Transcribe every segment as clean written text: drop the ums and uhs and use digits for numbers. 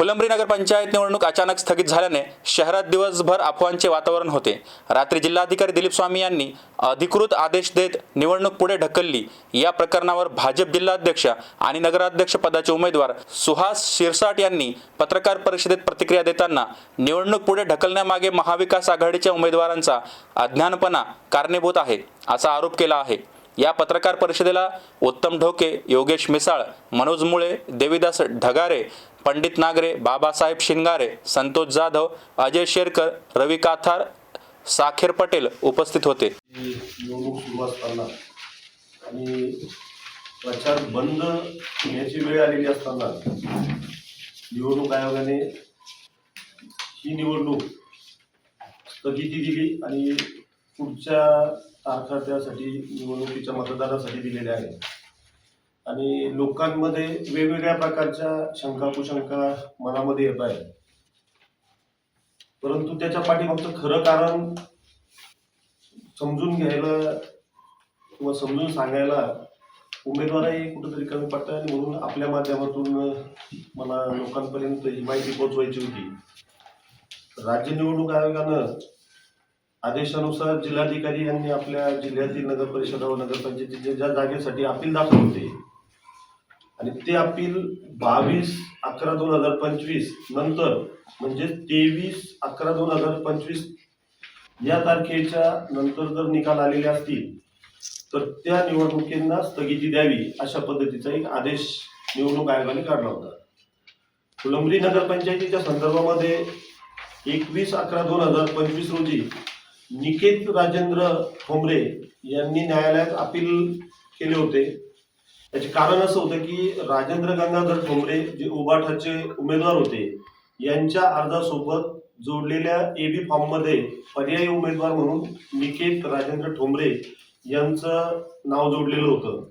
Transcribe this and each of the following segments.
फुलंब्री नगरपंचायत निवडणूक अचानक स्थगित झाल्याने शहरात दिवसभर अफवांचे वातावरण होते। रात्री जिल्हाधिकारी दिलीप स्वामी यांनी अधिकृत आदेश देत निवडणूक पुढे ढकलली। या प्रकरणावर भाजप जिल्हाध्यक्ष आणि नगराध्यक्ष पदाचे उमेदवार सुहास शिरसाट यांनी पत्रकार परिषदेत प्रतिक्रिया देताना निवडणूक पुढे ढकलण्यामागे महाविकास आघाडीच्या उमेदवारांचा अज्ञानपणा कारणीभूत आहे असा आरोप केला आहे। या पत्रकार परिषदेला उत्तम ढोके, योगेश मिसाळ, मनोज मुळे, देवीदास ढगारे, पंडित नागरे, बाबासाहेब शिंगारे, संतोष जाधव, अजय शेरकर, रवी काथार, साखेर पटेल उपस्थित होते। निवडणूक सुरू असताना आणि प्रचार बंद होण्याची वेळ आलेली असताना निवडणूक आयोगाने ही निवडणूक स्थगिती दिली आणि पुढच्या तारखा त्यासाठी निवडणुकीच्या मतदानासाठी दिलेल्या आहेत। आणि लोकांमध्ये वेगवेगळ्या प्रकारच्या शंका कुशंका मनामध्ये येत आहेत, परंतु त्याच्या पाठीमागचं खरं कारण समजून घ्यायला किंवा समजून सांगायला उमेदवारही कुठेतरी कमी पडतात। आणि म्हणून आपल्या माध्यमातून मला लोकांपर्यंत ही माहिती पोहोचवायची होती। राज्य निवडणूक आयोगानं आदेशानुसार जिल्हाधिकारी यांनी आपल्या जिल्ह्यातील नगर परिषदा व नगरपंचायतीच्या ज्या जागेसाठी अपील दाखल होते आणि ते अपील 22/11/2025 नंतर म्हणजे 23/11/2025 या तारखेच्या नंतर जर निकाल आलेले असतील तर त्या निवडणुकींना स्थगिती द्यावी अशा पद्धतीचा एक आदेश निवडणूक आयोगाने काढला होता। फुलंब्री नगरपंचायतीच्या संदर्भामध्ये 21/11/2025 रोजी निकेत राजेंद्र ठोंबरे यांनी न्यायालयात अपील केले होते। याचे कारण असं होतं की राजेंद्र गंगाधर ठोंबरे जे उबाठाचे उमेदवार होते यांच्या अर्जासोबत जोडलेल्या एबी फॉर्ममध्ये पर्यायी उमेदवार म्हणून निकेत राजेंद्र ठोंबरे यांचं नाव जोडलेलं होतं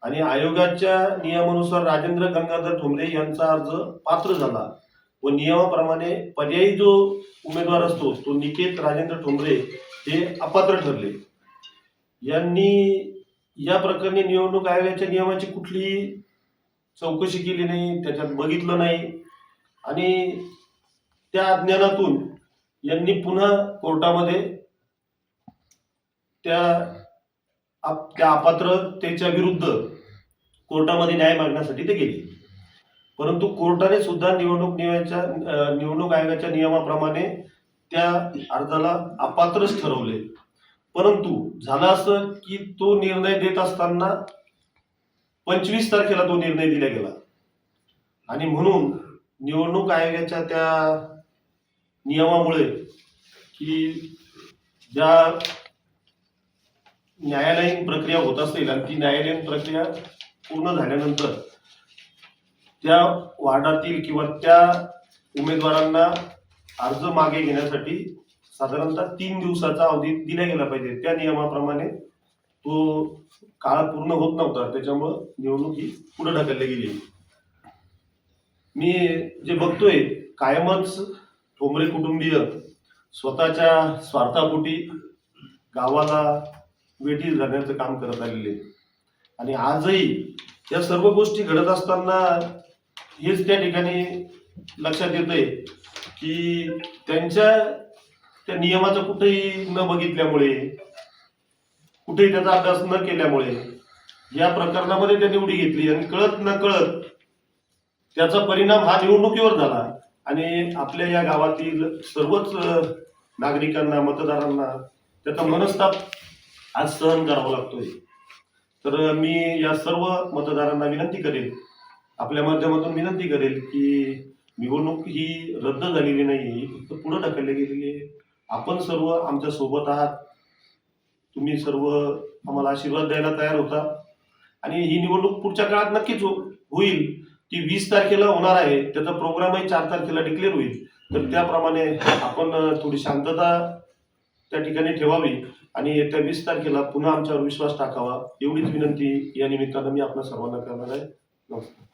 आणि आयोगाच्या नियमानुसार राजेंद्र गंगाधर ठोंबरे यांचा अर्ज पात्र झाला व नियमाप्रमाणे पर्यायी जो उमेदवार असतो तो निकेत राजेंद्र ठोंबरे हे अपात्र ठरले। यांनी या प्रकरणी निवडणूक आयोगाच्या नियमाची कुठलीही चौकशी केली नाही, त्याच्यात बघितलं नाही आणि त्या अज्ञानातून यांनी पुन्हा कोर्टामध्ये त्या अपात्रतेच्या विरुद्ध कोर्टामध्ये न्याय मागण्यासाठी ते गेले। परंतु कोर्टाने सुद्धा निवडणूक आयोगाच्या नियमाप्रमाणे त्या अर्जाला अपात्रच ठरवले। परंतु झालं असं की तो निर्णय देत असताना 25 तारखेला तो निर्णय दिला गेला आणि म्हणून निवडणूक आयोगाच्या त्या नियमामुळे की ज्या न्यायालयीन प्रक्रिया होत असेल आणि ती न्यायालयीन प्रक्रिया पूर्ण झाल्यानंतर त्या वार्डातील किंवा त्या उमेदवारांना अर्ज मागे घेण्यासाठी साधारणतः 3 दिवसाचा अवधी दिला गेला पाहिजे। त्या नियमाप्रमाणे तो काळ पूर्ण होत नव्हता, त्याच्यामुळं निवडणूक ही पुढे ढकलली गेली। मी जे बघतोय कायमच ठोंबरे कुटुंबीय स्वतःच्या स्वार्थापोटी गावाला वेठीस धरण्याचं काम करत आलेले आणि आजही या सर्व गोष्टी घडत असताना हेच त्या ठिकाणी लक्षात येतंय की त्यांच्या त्या नियमाचं कुठेही न बघितल्यामुळे, कुठेही त्याचा अभ्यास न केल्यामुळे या प्रकरणामध्ये त्यांनी उडी घेतली आणि कळत न कळत त्याचा परिणाम हा निवडणुकीवर झाला आणि आपल्या या गावातील सर्वच नागरिकांना, मतदारांना त्याचा मनस्ताप आज सहन करावा लागतोय। तर मी या सर्व मतदारांना विनंती करेल, आपल्या माध्यमातून विनंती करेल की निवडणूक ही रद्द झालेली नाही, फक्त पुढे ढकलली गेलेली आहे। आपण सर्व आमच्या सोबत आहात, तुम्ही सर्व आम्हाला आशीर्वाद द्यायला तयार होता आणि ही निवडणूक पुढच्या काळात नक्कीच होईल। ती 20 तारखेला होणार आहे, त्याचा प्रोग्रामही 4 तारखेला डिक्लेअर होईल। तर त्याप्रमाणे आपण थोडी शांतता त्या ठिकाणी ठेवावी आणि येत्या 20 तारखेला पुन्हा आमच्यावर विश्वास टाकावा, एवढीच विनंती या निमित्तानं मी आपल्या सर्वांना करणार आहे। नमस्कार।